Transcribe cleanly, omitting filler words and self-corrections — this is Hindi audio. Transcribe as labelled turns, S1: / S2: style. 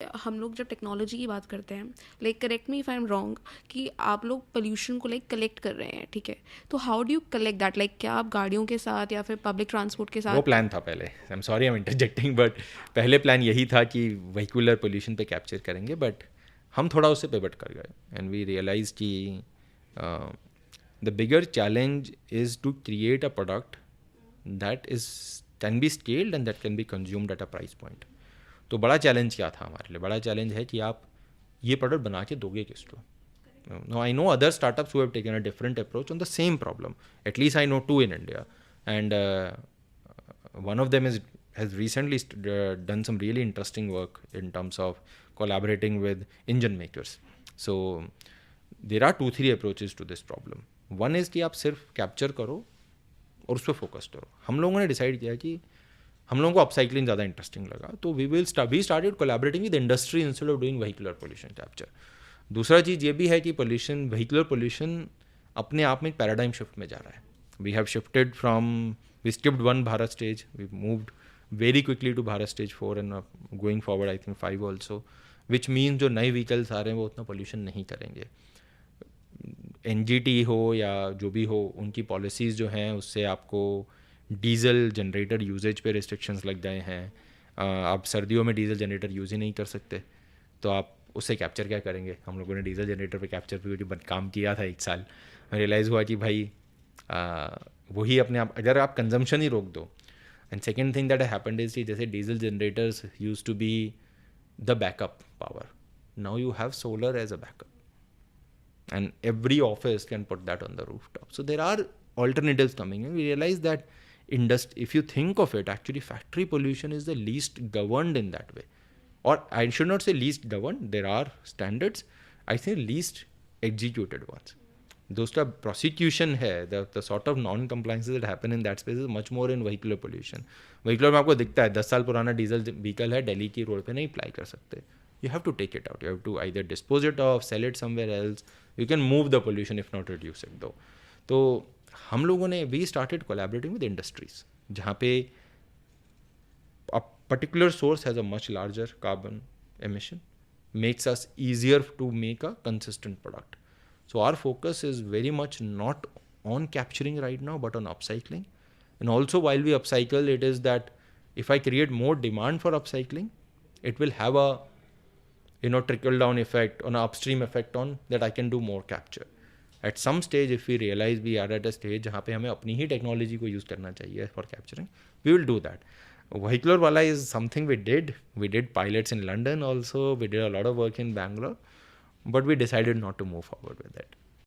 S1: हम लोग जब टेक्नोलॉजी की बात करते हैं, like correct me if I am wrong, कि आप लोग पोल्यूशन को लाइक कलेक्ट कर रहे हैं, ठीक है, तो how do you collect that? Like क्या आप गाड़ियों के साथ या फिर पब्लिक ट्रांसपोर्ट के
S2: वो
S1: साथ?
S2: प्लान था पहले, I am sorry I am interjecting, but पहले प्लान यही था कि व्हीकुलर पोल्यूशन पे कैप्चर करेंगे, बट हम थोड़ा उससे पिवट कर गए एंड वी रियलाइज कि the bigger challenge is to create a product that is can be scaled and that can be consumed at a price point. तो बड़ा चैलेंज क्या था हमारे लिए? बड़ा चैलेंज है कि आप ये प्रोडक्ट बना के दोगे किसको. Now I know other startups who have taken a different approach on the same problem. At least I know two in India, and one of them has recently done some really interesting work in terms of collaborating with engine makers. So there are 2-3 approaches to this problem. One is कि आप सिर्फ कैप्चर करो और उस पर फोकस करो. हम लोगों ने डिसाइड किया कि हम लोगों को अपसाइक्लिंग ज़्यादा इंटरेस्टिंग लगा, तो we started collaborating with industry instead of doing vehicular pollution capture. दूसरा चीज़ ये भी है कि पोल्यूशन, व्हीकुलर पोल्यूशन अपने आप में एक पैराडाइम शिफ्ट में जा रहा है. We have shifted from, we skipped one Bharat stage, we moved very quickly to Bharat stage 4 and going forward I think 5 also, which mean जो नए व्हीकल्स आ रहे हैं वो उतना पोल्यूशन नहीं करेंगे. एनजीटी हो या जो भी हो, उनकी पॉलिसीज़ जो हैं उससे आपको डीजल जनरेटर यूजेज पे रिस्ट्रिक्शंस लग गए हैं. आप सर्दियों में डीजल जनरेटर यूज़ ही नहीं कर सकते, तो आप उससे कैप्चर क्या करेंगे? हम लोगों ने डीजल जनरेटर पे कैप्चर पे काम किया था 1 साल. रियलाइज़ हुआ कि भाई वही अपने आप, अगर आप कंजम्पशन ही रोक दो. And second thing that happened is कि जैसे diesel generators use to be the backup power, now you have solar as a backup and every office can put that on the rooftop. So there are alternatives coming in. We realize that if you think of it, actually factory pollution is the least governed in that way. Or I should not say least governed, there are standards, I think least executed ones. Those का prosecution है, the sort of non-compliances that happen in that space is much more in vehicular pollution. Vehicular में आपको दिखता है 10 साल पुराना डीजल व्हीकल है, दिल्ली की रोड पे नहीं अप्लाई कर सकते. You have to take it out. You have to either dispose it off, sell it somewhere else. You can move the pollution if not reduce it though. तो हम लोगों ने we started collaborating with industries जहाँ पे a particular source has a much larger carbon emission, makes us easier to make a consistent product. So our focus is very much not on capturing right now, but on upcycling. And also while we upcycle, it is that if I create more demand for upcycling, it will have a trickle down effect, on an upstream effect on that I can do more capture. At some stage, if we realize we are at a stage जहाँ पे हमें अपनी ही टेक्नोलॉजी को यूज़ करना चाहिए for capturing, we will do that. Vehicular wala is something we did. We did pilots in London also. We did a lot of work in Bangalore, but we decided not to move forward with it.